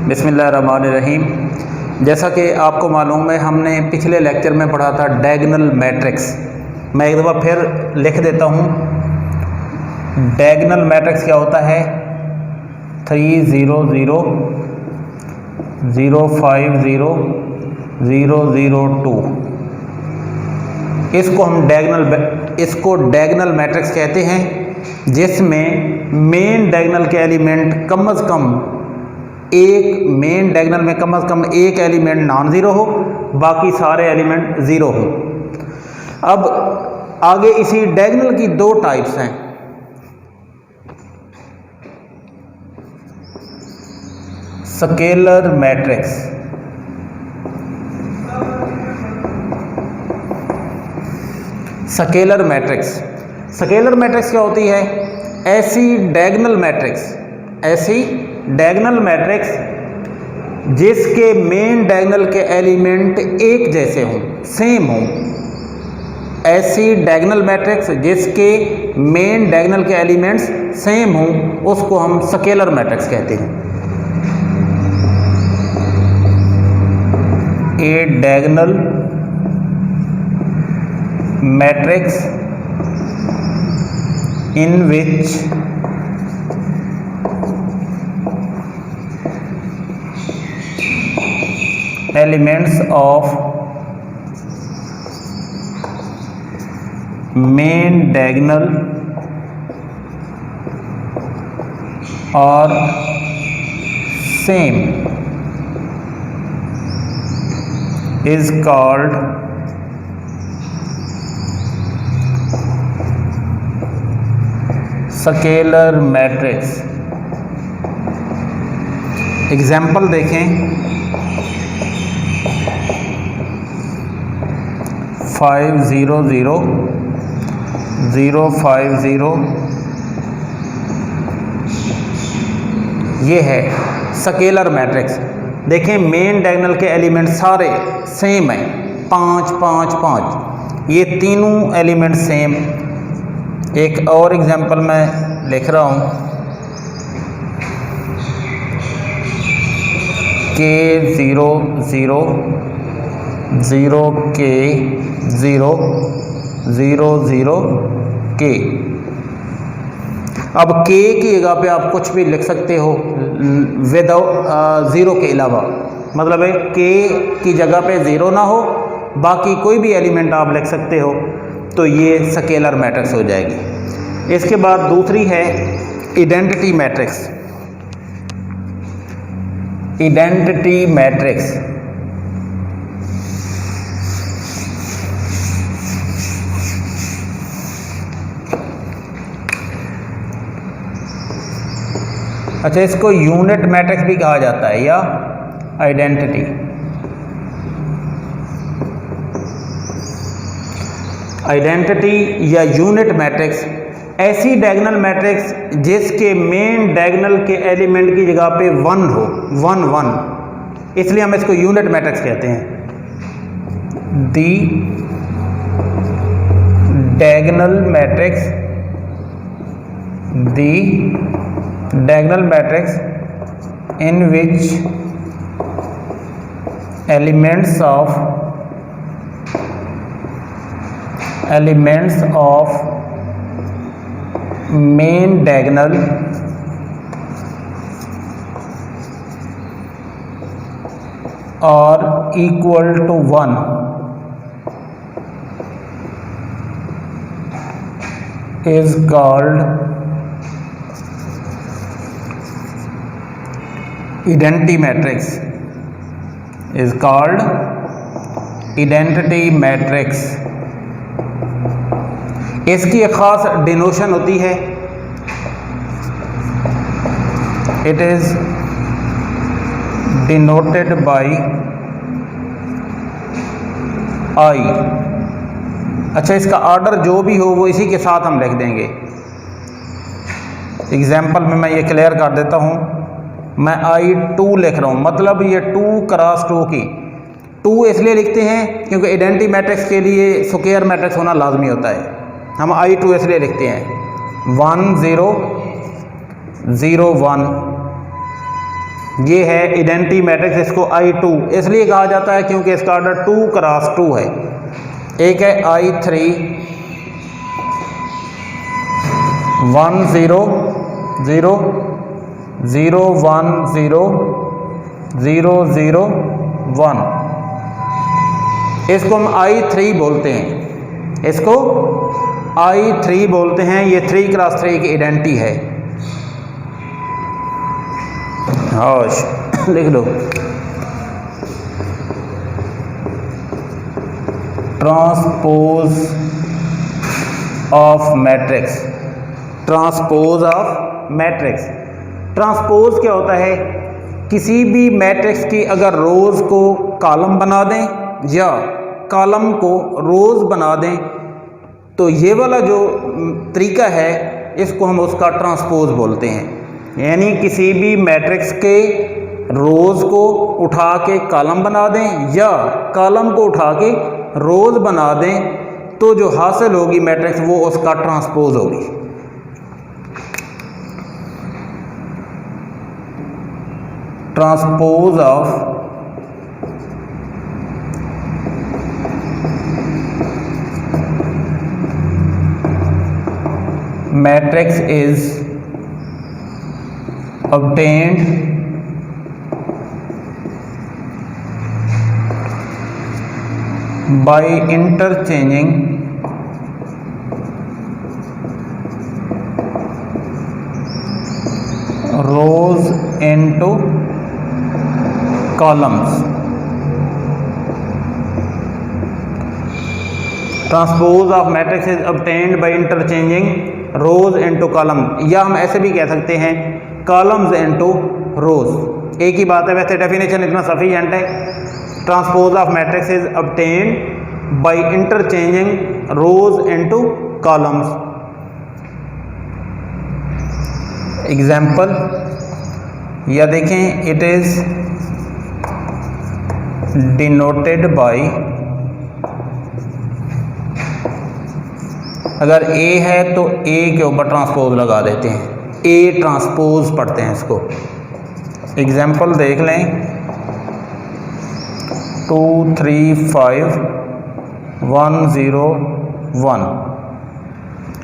बिस्मिल्लाहिर्रहमानिर्रहीम। जैसा कि आपको मालूम है, हमने पिछले लेक्चर में पढ़ा था डायगोनल मैट्रिक्स। मैं एक दफ़ा फिर लिख देता हूँ। डायगोनल मैट्रिक्स क्या होता है? 3 0 0 0 5 0 0 0 2। इसको डायगोनल मैट्रिक्स कहते हैं, जिसमें मेन डायगोनल के एलिमेंट कम से कम एक एलिमेंट नॉन ज़ीरो हो, बाकी सारे एलिमेंट ज़ीरो हो। अब आगे इसी डायगोनल की दो टाइप्स हैं। स्केलर मैट्रिक्स, स्केलर मैट्रिक्स क्या होती है? ऐसी डायगोनल मैट्रिक्स जिसके मेन डायगोनल के एलिमेंट एक जैसे हों, सेम हों। ऐसी डायगोनल मैट्रिक्स जिसके मेन डायगोनल के एलिमेंट्स सेम हों, उसको हम स्केलर मैट्रिक्स कहते हैं। A diagonal matrix in which elements of main diagonal are same is called scalar matrix. Example देखें, 5 0 0 0 5 0, ये है स्केलर मैट्रिक्स। देखें, मेन डायगोनल के एलिमेंट सारे सेम हैं, 5 5 5, ये तीनों एलिमेंट सेम। एक और एग्जांपल मैं लिख रहा हूँ, K 0 0 0 K 0 0 0 K। अब K की जगह पे आप कुछ भी लिख सकते हो विदाउट ज़ीरो के अलावा, मतलब है K की जगह पे ज़ीरो ना हो, बाकी कोई भी एलिमेंट आप लिख सकते हो, तो ये स्केलर मैट्रिक्स हो जाएगी। इसके बाद दूसरी है आइडेंटिटी मैट्रिक्स। अच्छा, इसको यूनिट मैट्रिक्स भी कहा जाता है या आइडेंटिटी। या यूनिट मैट्रिक्स ऐसी डायगोनल मैट्रिक्स जिसके मेन डायगोनल के एलिमेंट की जगह पे 1 हो, 1 1, इसलिए हम इसको यूनिट मैट्रिक्स कहते हैं। The diagonal matrix in which elements of main diagonal are equal to 1 is called identity matrix. इसकी एक ख़ास डिनोशन होती है, it is denoted by I. अच्छा, इसका ऑर्डर जो भी हो वो इसी के साथ हम लिख देंगे। एग्जाम्पल में मैं ये क्लियर कर देता हूँ। मैं I2 लिख रहा हूँ, मतलब ये 2 क्रॉस 2 की 2 इसलिए लिखते हैं क्योंकि आइडेंटिटी मैट्रिक्स के लिए स्क्वायर मैट्रिक्स होना लाजमी होता है। हम I2 इसलिए लिखते हैं 1 0 0 1 ये है आइडेंटिटी मैट्रिक्स, इसको I2 इसलिए कहा जाता है क्योंकि इसका ऑर्डर 2 क्रॉस 2 है। एक है I3 1 0 0 0 1 0 0 0 1, इसको हम I3 बोलते हैं, इसको I3 बोलते हैं। ये 3 क्रॉस 3 की आइडेंटिटी है। होश लिख लो, transpose of matrix, transpose of matrix. Transpose क्या होता है? किसी भी मैट्रिक्स की अगर रोज़ को कॉलम बना दें या कॉलम को रोज़ बना दें तो ये वाला जो तरीका है इसको हम उसका ट्रांसपोज बोलते हैं। यानी किसी भी मैट्रिक्स के रोज़ को उठा के कॉलम बना दें या कॉलम को उठा के रोज़ बना दें तो जो हासिल होगी मैट्रिक्स वो उसका ट्रांसपोज होगी। Transpose of matrix is obtained by interchanging rows into columns। Transpose of matrix is obtained by interchanging rows into column, या हम ऐसे भी कह सकते हैं कॉलम्स इनटू रोज। एक ही बात है, वैसे डेफिनेशन इतना सफिशिएंट है। Transpose of matrix is obtained by interchanging rose into columns. Example या देखें, इट इज डिनोटेड बाय, अगर ए है तो ए के ऊपर ट्रांसपोज लगा देते हैं, ए ट्रांसपोज पढ़ते हैं इसको। एग्जाम्पल देख लें, 2 3 5 1 0 1।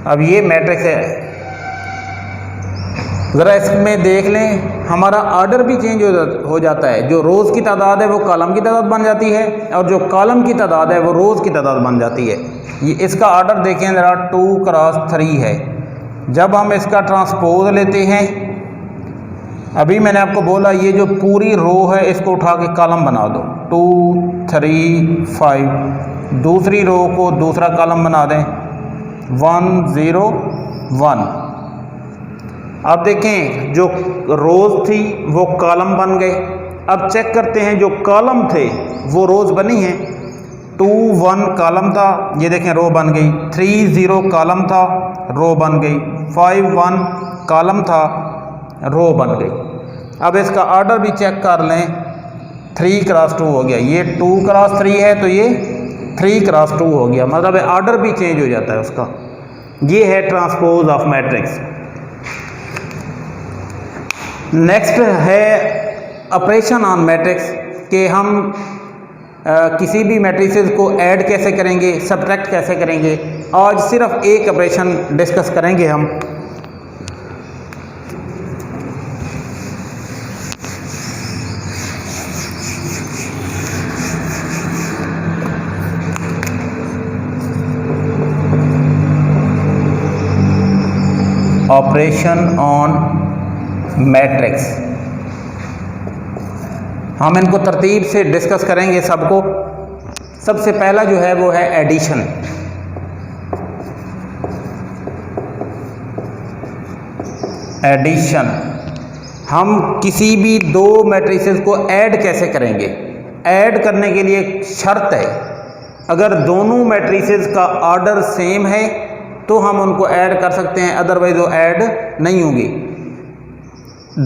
अब ये मैट्रिक्स है, ज़रा इसमें देख लें हमारा ऑर्डर भी चेंज हो जाता है। जो रोज़ की तादाद है वो कॉलम की तादाद बन जाती है और जो कॉलम की तादाद है वो रोज़ की तादाद बन जाती है। ये इसका ऑर्डर देखें ज़रा, 2 क्रॉस 3 है। जब हम इसका ट्रांसपोज लेते हैं, अभी मैंने आपको बोला ये जो पूरी रो है इसको उठा के कॉलम बना दो, 2 3 5। दूसरी रो को दूसरा कॉलम बना दें, 1 0 1। अब देखें जो रोज़ थी वो कॉलम बन गए। अब चेक करते हैं जो कॉलम थे वो रोज़ बनी हैं। 2 1 कॉलम था, ये देखें रो बन गई। 3 0 कॉलम था, रो बन गई। 5 1 कॉलम था, रो बन गई। अब इसका ऑर्डर भी चेक कर लें, 3 क्रॉस 2 हो गया। ये 2 क्रॉस 3 है तो ये 3 क्रॉस 2 हो गया, मतलब ऑर्डर भी चेंज हो जाता है उसका। ये है ट्रांसपोज ऑफ मैट्रिक्स। नेक्स्ट है ऑपरेशन ऑन मैट्रिक्स, कि हम किसी भी मैट्रिसेस को ऐड कैसे करेंगे, सब्ट्रैक्ट कैसे करेंगे। आज सिर्फ एक ऑपरेशन डिस्कस करेंगे हम। ऑपरेशन ऑन मैट्रिक्स, हम इनको तरतीब से डिस्कस करेंगे सबको। सबसे पहला जो है वो है एडिशन। एडिशन, हम किसी भी दो मैट्रिसेस को ऐड कैसे करेंगे। ऐड करने के लिए एक शर्त है, अगर दोनों मैट्रिसेस का ऑर्डर सेम है तो हम उनको ऐड कर सकते हैं, अदरवाइज वो ऐड नहीं होंगी।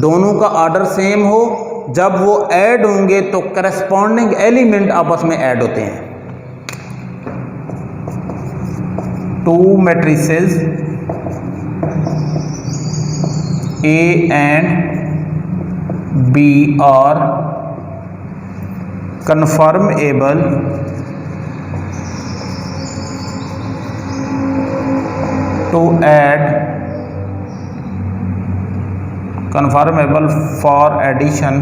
दोनों का ऑर्डर सेम हो, जब वो ऐड होंगे तो करस्पॉन्डिंग एलिमेंट आपस में ऐड होते हैं। 2 matrices A and B are confirmable to add confirmable for addition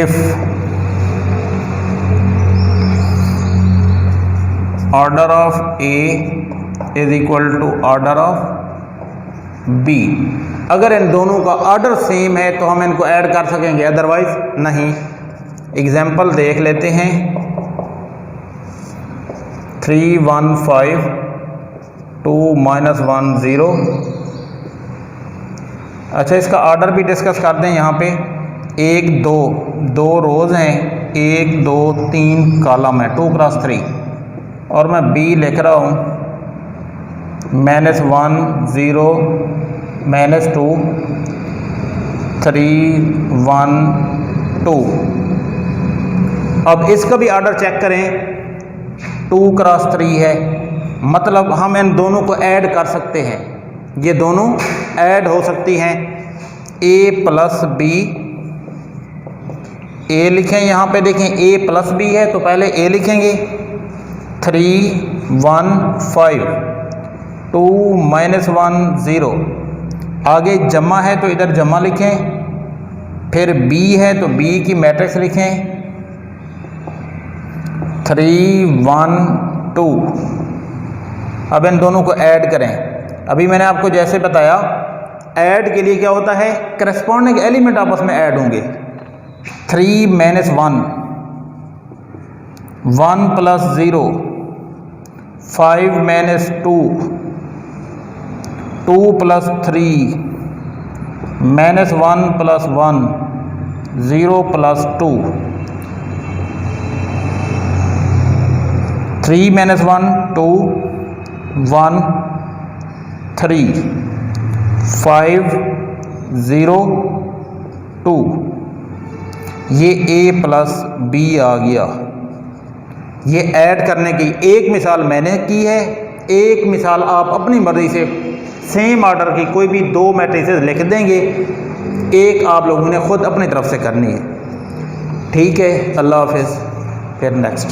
if order of A is equal to order of B। अगर इन दोनों का ऑर्डर सेम है तो हम इनको ऐड कर सकेंगे, अदरवाइज नहीं। एग्जाम्पल देख लेते हैं। 3 1 5 2 -1 0। अच्छा, इसका ऑर्डर भी डिस्कस कर दें। यहाँ पे 1 2 2 रोज़ हैं, 1 2 3 कॉलम है, 2 × 3। और मैं बी लिख रहा हूँ -1 0 -2 3 1 2। अब इसका भी ऑर्डर चेक करें, 2 × 3 है, मतलब हम इन दोनों को ऐड कर सकते हैं। ये दोनों ऐड हो सकती हैं। A + B, A लिखें, यहाँ पे देखें A + B है तो पहले A लिखेंगे। 3 1 5 2 -1 0। आगे जमा है तो इधर जमा लिखें, फिर B है तो B की मैट्रिक्स लिखें 3 1 2। अब इन दोनों को ऐड करें। अभी मैंने आपको जैसे बताया, ऐड के लिए क्या होता है, करस्पॉन्डिंग एलिमेंट आपस में ऐड होंगे। 3 - 1 1 + 0 5 - 2 2 + 3 -1 + 1 0 + 2 3 - 1 2 1 3 5 0 2। ये A + B आ गया। ये ऐड करने की एक मिसाल मैंने की है। एक मिसाल आप अपनी मर्ज़ी से सेम ऑर्डर की कोई भी 2 मैट्रिसेस लिख देंगे, एक आप लोगों ने ख़ुद अपनी तरफ से करनी है। ठीक है, अल्लाह हाफ़िज़। फिर नेक्स्ट।